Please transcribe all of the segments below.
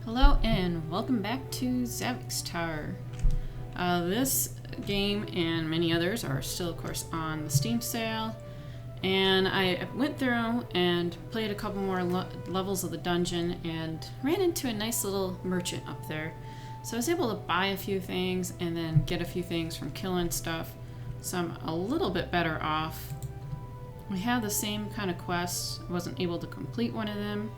Hello and welcome back to Zavix Tower. This game and many others are still, of course, on the Steam sale. And I went through and played a couple more levels of the dungeon and ran into a nice little merchant up there. So I was able to buy a few things and then get a few things from killing stuff. So I'm a little bit better off. We have the same kind of quests. I wasn't able to complete one of them.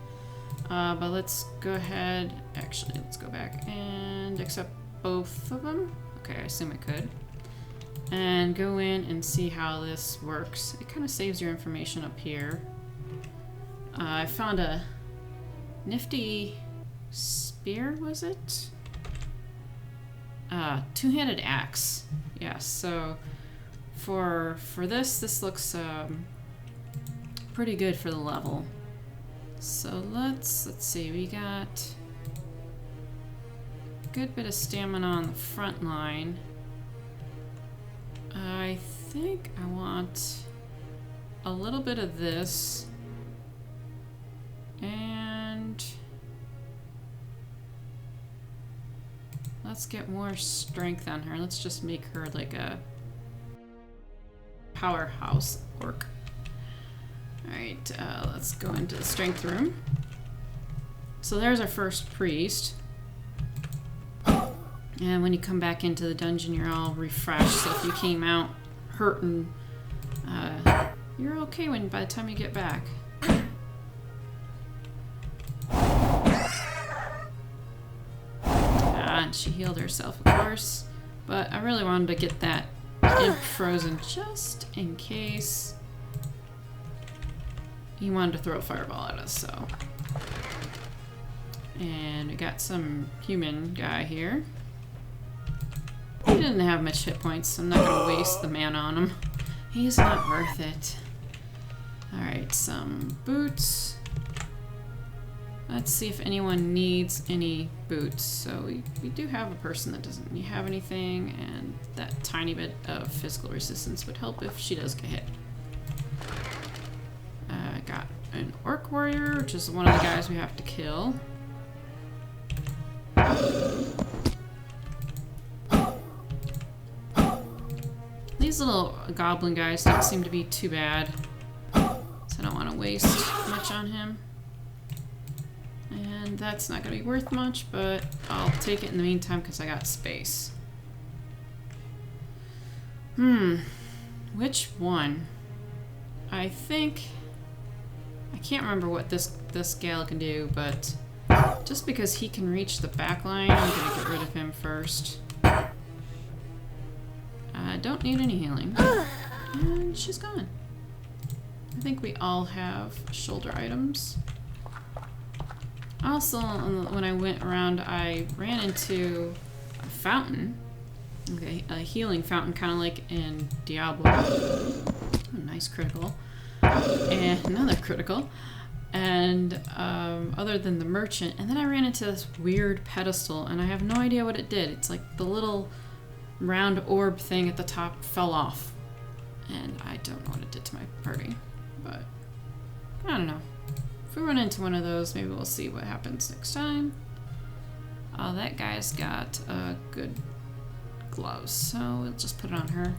But let's go ahead, actually let's go back and accept both of them. Okay, I assume I could. And go in and see how this works. It kind of saves your information up here. I found a nifty spear, was it? Two-handed axe. Yeah, so for this looks pretty good for the level. So let's see, we got a good bit of stamina on the front line. I think I want a little bit of this and let's get more strength on her. Let's just make her like a powerhouse orc. Alright, let's go into the strength room. So there's our first priest. And when you come back into the dungeon, you're all refreshed. So if you came out hurting, you're okay by the time you get back. And she healed herself, of course. But I really wanted to get that imp frozen just in case he wanted to throw a fireball at us, so. And we got some human guy here. He didn't have much hit points, so I'm not going to waste the mana on him. He's not worth it. Alright, some boots. Let's see if anyone needs any boots. So we do have a person that doesn't have anything, and that tiny bit of physical resistance would help if she does get hit. Got an orc warrior, which is one of the guys we have to kill. These little goblin guys don't seem to be too bad, so I don't want to waste much on him. And that's not going to be worth much, but I'll take it in the meantime because I got space. Which one? I think I can't remember what this gal can do, but just because he can reach the back line, I'm gonna get rid of him first. I don't need any healing. And she's gone. I think we all have shoulder items. Also, when I went around, I ran into a fountain. Okay, a healing fountain, kind of like in Diablo. Oh, nice critical. And another critical. And other than the merchant, and then I ran into this weird pedestal, and I have no idea what it did. It's like the little round orb thing at the top fell off, and I don't know what it did to my party, but I don't know. If we run into one of those, maybe we'll see what happens next time. Oh, that guy's got good gloves, so we'll just put it on her.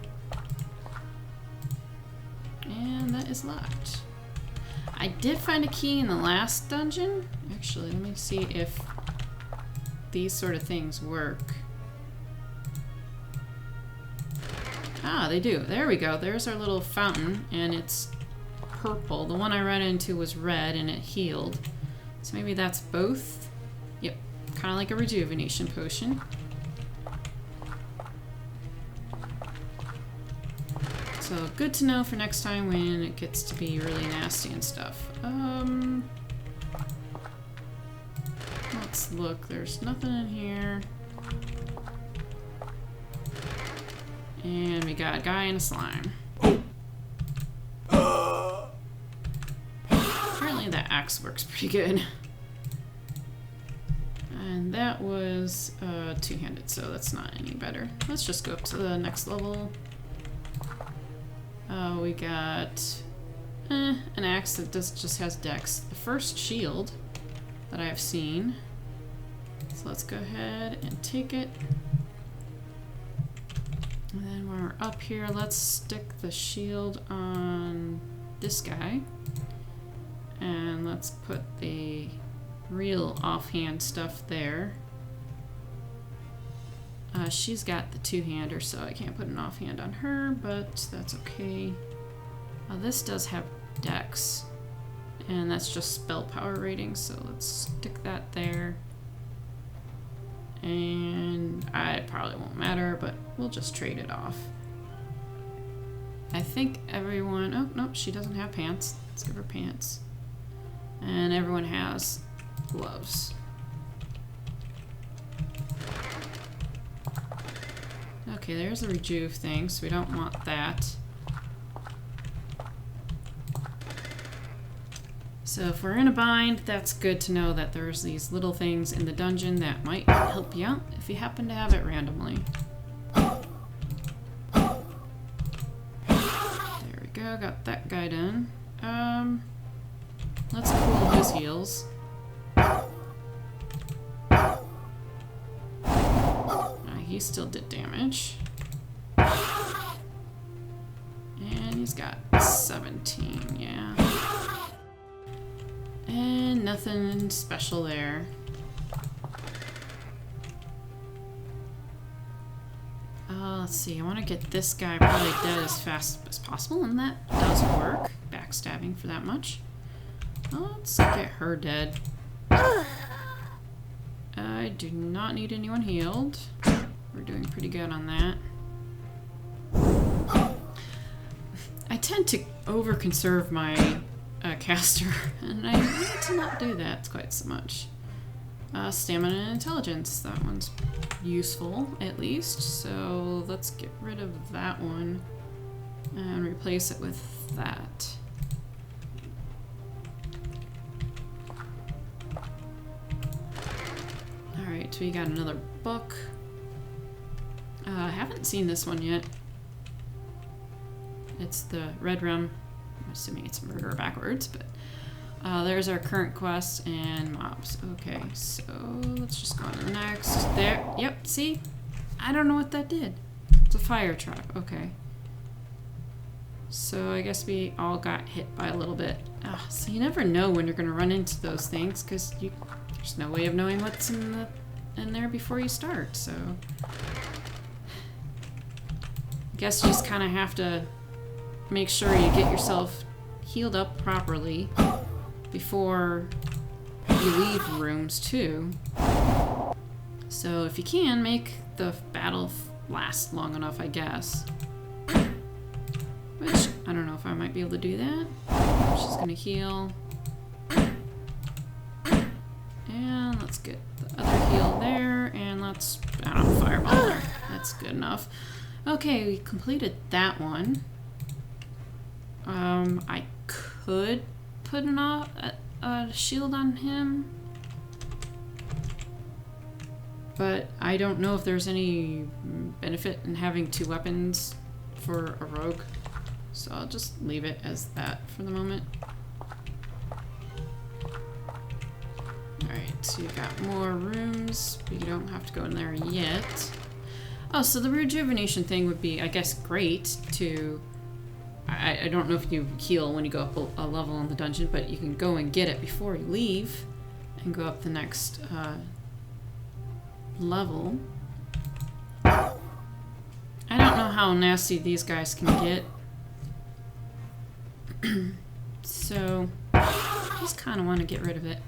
And that is locked. I did find a key in the last dungeon. Actually, let me see if these sort of things work. Ah, they do. There we go. There's our little fountain, and it's purple. The one I ran into was red, and it healed. So maybe that's both. Yep, kind of like a rejuvenation potion. So good to know for next time when it gets to be really nasty and stuff. Let's look. There's nothing in here. And we got a guy in a slime. Apparently that axe works pretty good. And that was two-handed, so that's not any better. Let's just go up to the next level. We got an axe that just has dex. The first shield that I have seen So let's go ahead and take it. And then when we're up here, let's stick the shield on this guy. And let's put the real offhand stuff there. She's got the two-hander, so I can't put an offhand on her, but that's okay. This does have dex, and that's just spell power rating, so let's stick that there. And it probably won't matter, but we'll just trade it off. I think everyone... Oh, no, she doesn't have pants. Let's give her pants. And everyone has gloves. Okay, there's the rejuve thing, so we don't want that. So if we're in a bind, that's good to know that there's these little things in the dungeon that might help you out if you happen to have it randomly. There we go, got that guy done. Let's cool his heals. He still did damage. And he's got 17, yeah. And nothing special there. Let's see, I want to get this guy probably dead as fast as possible, and that does work. Backstabbing for that much. Let's get her dead. I do not need anyone healed. We're doing pretty good on that. I tend to over-conserve my caster, and I need to not do that quite so much. Stamina and intelligence, that one's useful at least, so let's get rid of that one and replace it with that. Alright, so we got another book. I haven't seen this one yet. It's the Red Rum. I'm assuming it's murder backwards, but there's our current quests and mobs. Okay, so let's just go on to the next. There, yep, see? I don't know what that did. It's a fire trap, okay. So I guess we all got hit by a little bit. So you never know when you're gonna run into those things, because there's no way of knowing what's in there before you start, so... I guess you just kind of have to make sure you get yourself healed up properly before you leave rooms too. So if you can, make the battle last long enough, I guess. Which, I don't know if I might be able to do that. She's gonna heal. And let's get the other heal there, and let's, I don't know, fireball there. That's good enough. Okay, we completed that one. I could put a shield on him, but I don't know if there's any benefit in having two weapons for a rogue, so I'll just leave it as that for the moment. Alright, so you've got more rooms, but you don't have to go in there yet. Oh, so the rejuvenation thing would be, I guess, great to... I don't know if you heal when you go up a level in the dungeon, but you can go and get it before you leave and go up the next level. I don't know how nasty these guys can get. So, I just kind of want to get rid of it.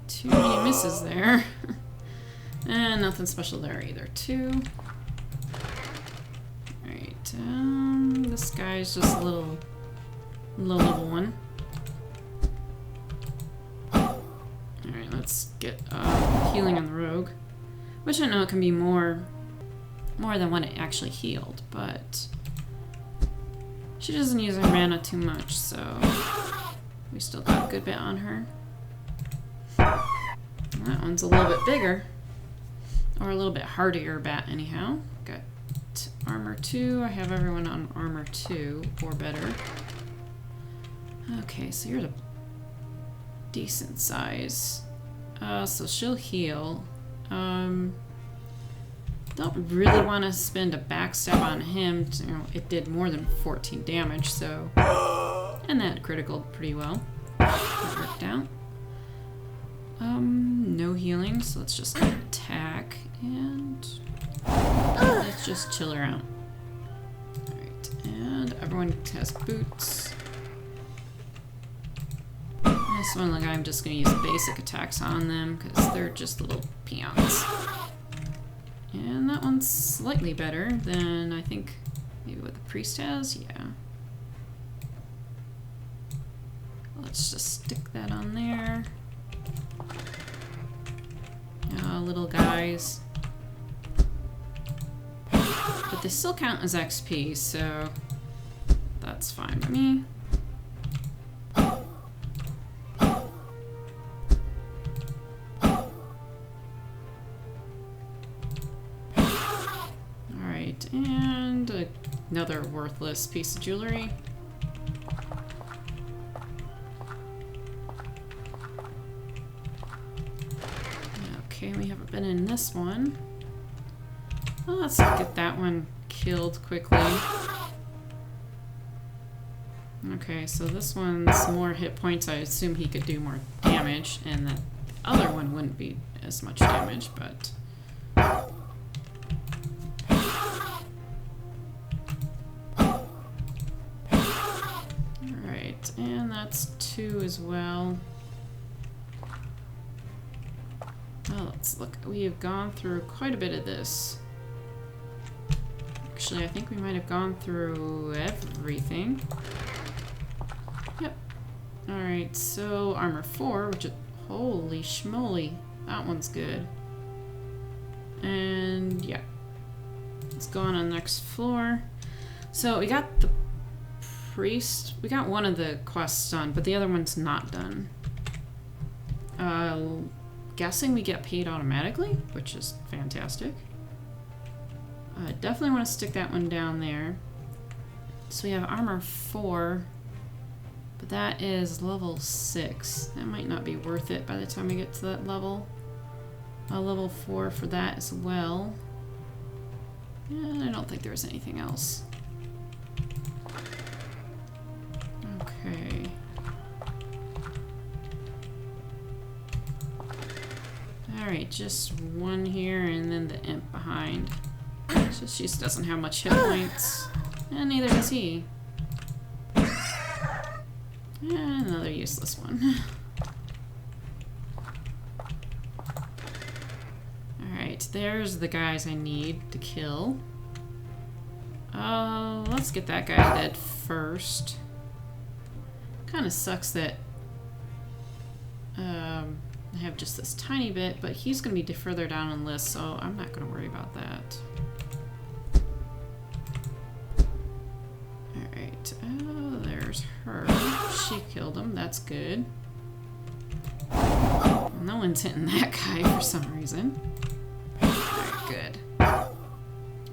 Too many misses there. And nothing special there either. Two. Alright, this guy's just a little low level one. Alright, let's get healing on the rogue. Which I know it can be more than what it actually healed, but she doesn't use her mana too much, so we still got a good bit on her. That one's a little bit bigger, or a little bit hardier bat anyhow. Got armor 2. I have everyone on armor 2 or better. Okay, so you're the decent size. So she'll heal. Don't really want to spend a backstab on him. You know, it did more than 14 damage, so... And that critical pretty well. That worked out. No healing, so let's just attack and let's just chill her out. Alright, and everyone has boots. This one, like, I'm just gonna use basic attacks on them because they're just little peons. And that one's slightly better than I think maybe what the priest has, yeah. Let's just stick that on there. Little guys. But they still count as XP, so that's fine with me. Alright, and another worthless piece of jewelry. Okay, we haven't been in this one. Well, let's get that one killed quickly. Okay, so this one's more hit points. I assume he could do more damage, and the other one wouldn't be as much damage, but... Alright, and that's 2 as well. Well, let's look. We have gone through quite a bit of this. Actually, I think we might have gone through everything. Yep. Alright, so armor 4, which is... Holy schmoly. That one's good. And, yeah. Let's go on the next floor. So, we got the priest. We got one of the quests done, but the other one's not done. Guessing we get paid automatically, which is fantastic. I definitely want to stick that one down there. So we have armor 4, but that is level 6. That might not be worth it by the time we get to that level. Level 4 for that as well. And I don't think there was anything else. Okay. Alright, just one here and then the imp behind. So she just doesn't have much hit points. And neither does he. And another useless one. Alright, there's the guys I need to kill. Let's get that guy dead first. Kinda sucks that I have just this tiny bit, but he's going to be further down on the list, so I'm not going to worry about that. Alright, oh, there's her. She killed him, that's good. No one's hitting that guy for some reason. Alright, good.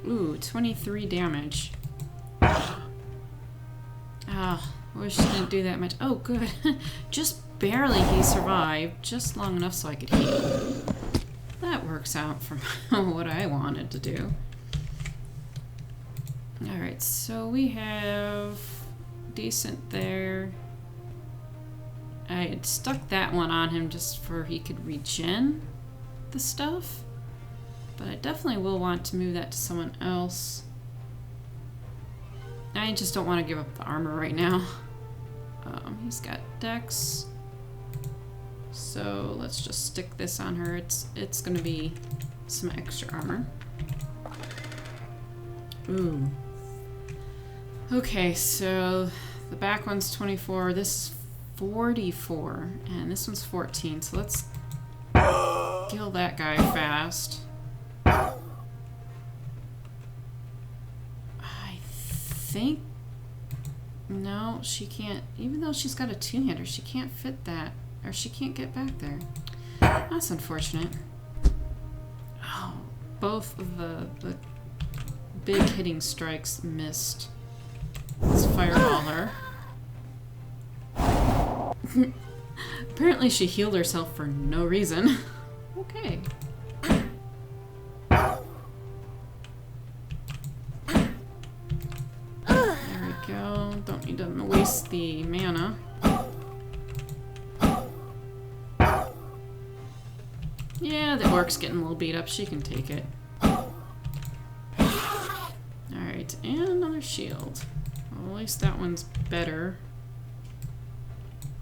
Ooh, 23 damage. Ah, I wish I didn't do that much. Oh, good. Just barely he survived, just long enough so I could heal. That works out from what I wanted to do. Alright, so we have decent there. I had stuck that one on him just for he could regen the stuff. But I definitely will want to move that to someone else. I just don't want to give up the armor right now. He's got Dex. So let's just stick this on her. It's gonna be some extra armor. Ooh. Okay, so the back one's 24. This is 44, and this one's 14. So let's kill that guy fast. I think... No, she can't. Even though she's got a two-hander, she can't fit that. Or she can't get back there. That's unfortunate. Oh, both of the big hitting strikes missed. Let's fireball her. Apparently she healed herself for no reason. Okay. There we go. Don't need to waste the mana. Yeah, the orc's getting a little beat up. She can take it. Alright, and another shield. Well, at least that one's better.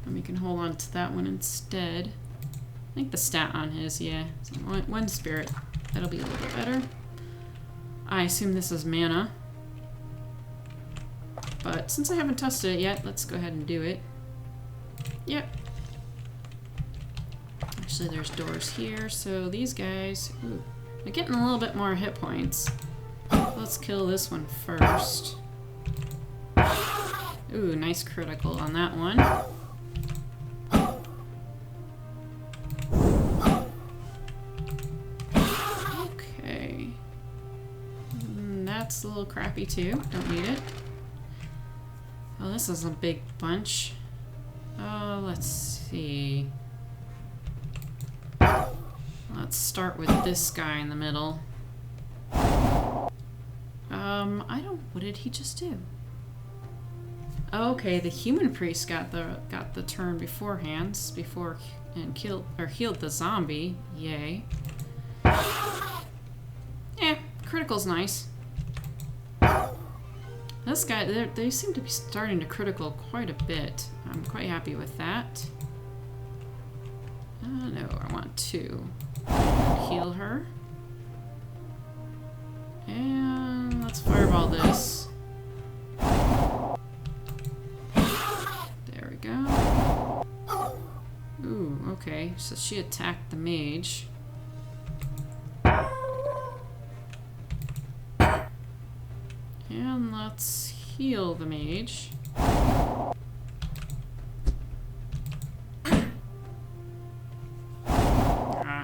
And we can hold on to that one instead. I think the stat on his, yeah. So one spirit. That'll be a little bit better. I assume this is mana. But since I haven't tested it yet, let's go ahead and do it. Yep. Actually, there's doors here, so these guys... Ooh, they're getting a little bit more hit points. Let's kill this one first. Ooh, nice critical on that one. Okay. That's a little crappy too. Don't need it. Oh, this is a big bunch. Oh, let's see. Let's start with this guy in the middle. I don't... What did he just do? Okay, the human priest got the turn beforehand, and healed the zombie. Yay. Yeah, critical's nice. This guy, they seem to be starting to critical quite a bit. I'm quite happy with that. No, I want to heal her. And let's fireball this. There we go. Ooh, okay. So she attacked the mage. And let's heal the mage.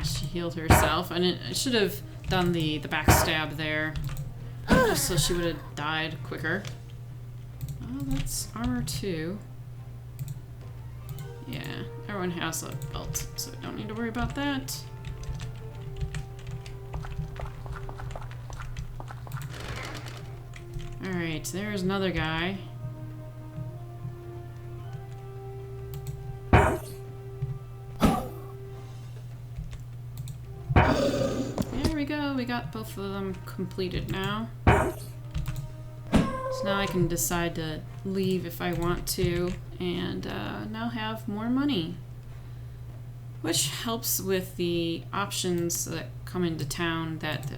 She healed herself, and I should have done the backstab there, just so she would have died quicker. Oh, that's armor 2. Yeah, everyone has a belt, so we don't need to worry about that. Alright, there's another guy. There we go, we got both of them completed now. So now I can decide to leave if I want to, and now have more money. Which helps with the options that come into town that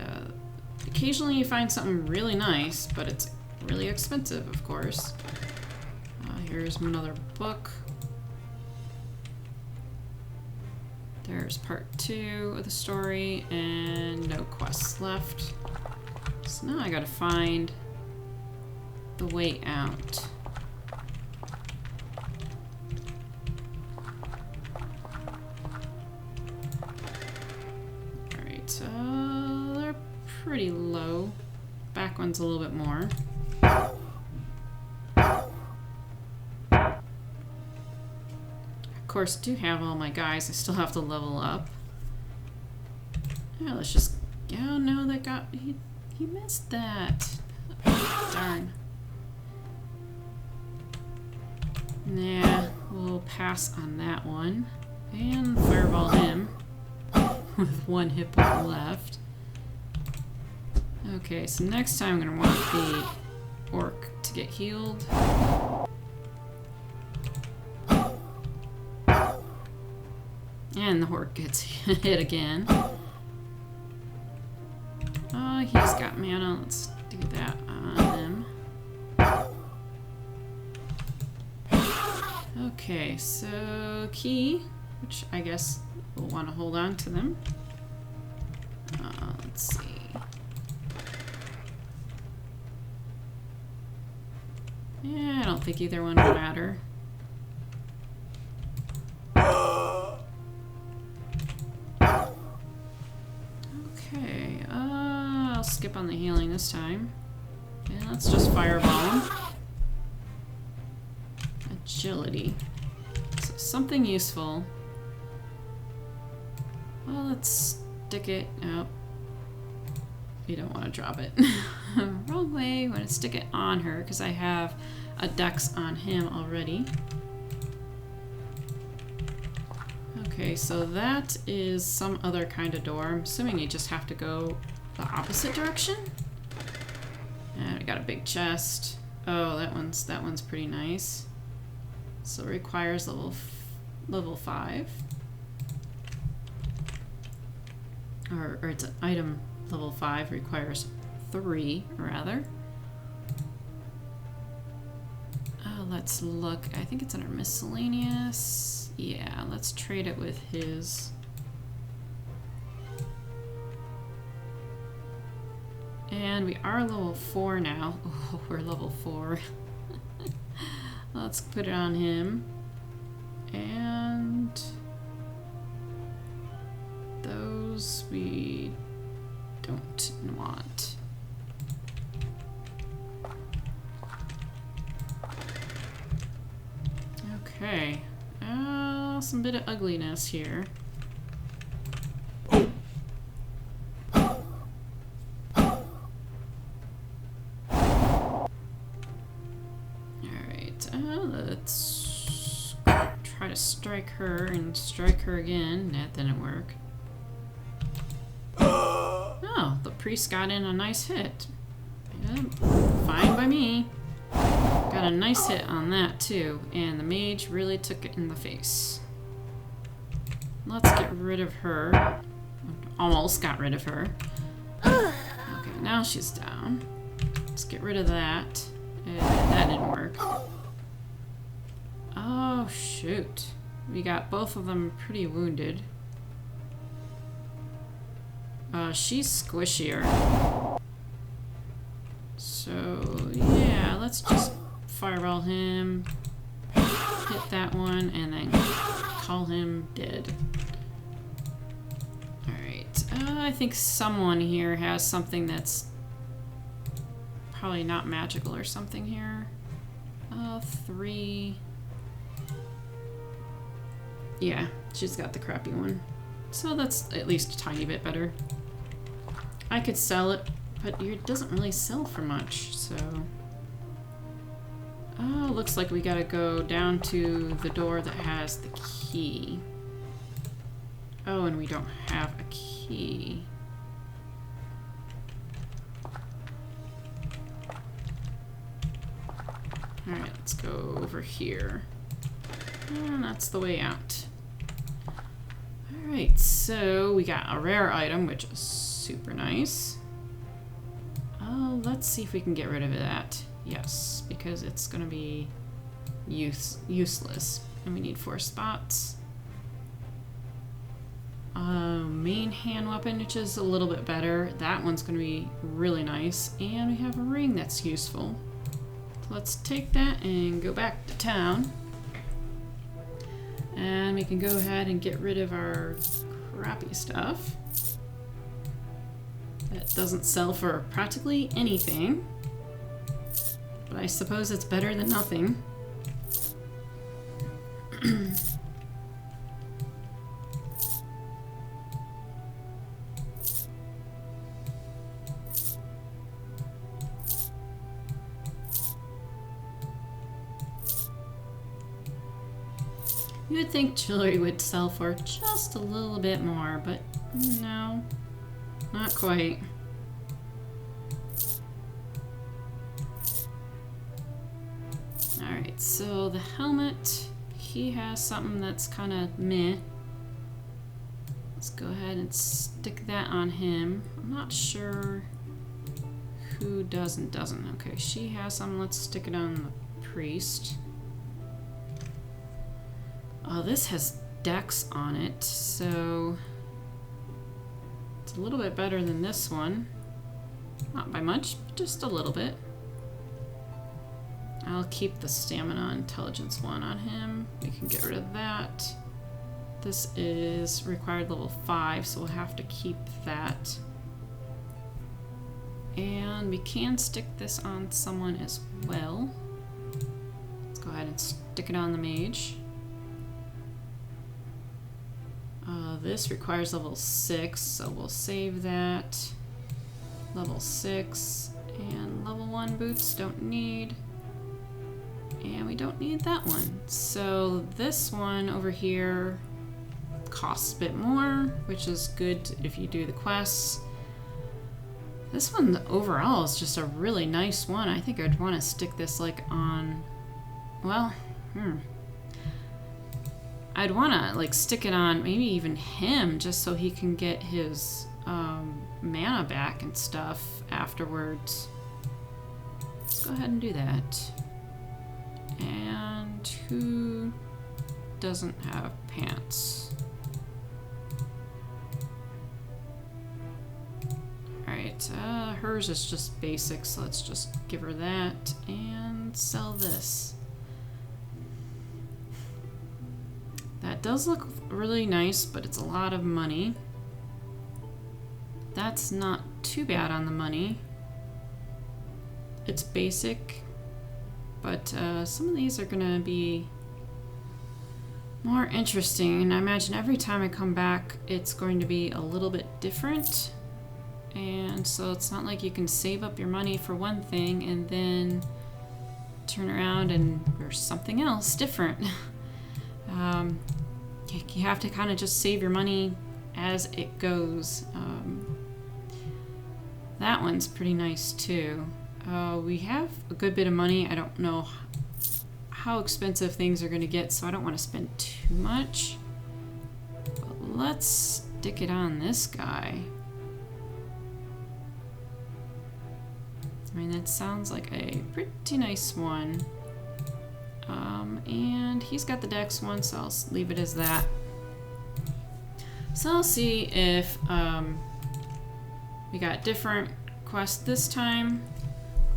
occasionally you find something really nice, but it's really expensive, of course. Here's another book. There's part 2 of the story, and no quests left. So now I gotta find the way out. Alright, so they're pretty low. Back one's a little bit more. Of course, I do have all my guys. I still have to level up. Yeah, let's just... Oh no, that got... He missed that. Oh, darn. Nah, we'll pass on that one. And fireball him. With one hit point left. Okay, so next time I'm going to want the orc to get healed. And the orc gets hit again. Oh, he's got mana. Let's do that on him. Okay, so key, which I guess we'll want to hold on to them. Let's see. Yeah, I don't think either one would matter. Okay, I'll skip on the healing this time. Let's just fireball him. Agility. So something useful. Well, let's stick it. Oh. You don't want to drop it. Wrong way. I want to stick it on her because I have a dex on him already. Okay, so that is some other kind of door. I'm assuming you just have to go the opposite direction. And we got a big chest. Oh, that one's pretty nice. So it requires level 5. Or it's an item level 5, requires 3 rather. Oh, let's look. I think it's under miscellaneous. Yeah, let's trade it with his. And we are level 4 now. Oh, we're level 4. Let's put it on him. And those we don't want. Okay. Some bit of ugliness here. Let's try to strike her and strike her again. That didn't work. Oh, the priest got in a nice hit. Yeah, fine by me. Got a nice hit on that too, and the mage really took it in the face. Let's get rid of her. Almost got rid of her. Okay, now she's down. Let's get rid of that. That didn't work. Oh, shoot. We got both of them pretty wounded. She's squishier. So, yeah, let's just fireball him, hit that one, and then call him dead. Alright, I think someone here has something that's probably not magical or something here. 3. Yeah, she's got the crappy one. So that's at least a tiny bit better. I could sell it, but it doesn't really sell for much, so... Oh, looks like we gotta go down to the door that has the key. Oh, and we don't have a key. Alright, let's go over here. And that's the way out. Alright, so we got a rare item, which is super nice. Oh, let's see if we can get rid of that. Yes, because it's going to be useless. And we need 4 spots. Main hand weapon, which is a little bit better. That one's going to be really nice. And we have a ring that's useful. So let's take that and go back to town. And we can go ahead and get rid of our crappy stuff. That doesn't sell for practically anything. But I suppose it's better than nothing. You would think jewelry would sell for just a little bit more, but no, not quite. Alright, so the helmet, he has something that's kind of meh. Let's go ahead and stick that on him. I'm not sure who does and doesn't. Okay, she has something. Let's stick it on the priest. Oh, this has dex on it, so it's a little bit better than this one. Not by much, but just a little bit. I'll keep the stamina intelligence one on him. We can get rid of that. This is required level 5, so we'll have to keep that. And we can stick this on someone as well. Let's go ahead and stick it on the mage. This requires level 6, so we'll save that. Level 6, and level 1 boots don't need. And we don't need that one. So this one over here costs a bit more, which is good if you do the quests. This one overall is just a really nice one. I think I'd want to stick this like on, well, I'd want to like stick it on maybe even him just so he can get his mana back and stuff afterwards. Let's go ahead and do that. And who doesn't have pants? Alright, hers is just basic, so let's just give her that and sell this. That does look really nice, but it's a lot of money. That's not too bad on the money. It's basic, but some of these are gonna be more interesting, and I imagine every time I come back it's going to be a little bit different. And so it's not like you can save up your money for one thing and then turn around and there's something else different. You have to kind of just save your money as it goes. That one's pretty nice too. We have a good bit of money. I don't know how expensive things are going to get, so I don't want to spend too much. But let's stick it on this guy. I mean, that sounds like a pretty nice one. And he's got the dex one, so I'll leave it as that. So I'll see if we got different quests this time.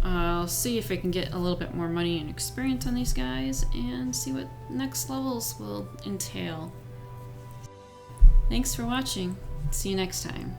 I'll see if I can get a little bit more money and experience on these guys and see what next levels will entail. Thanks for watching. See you next time.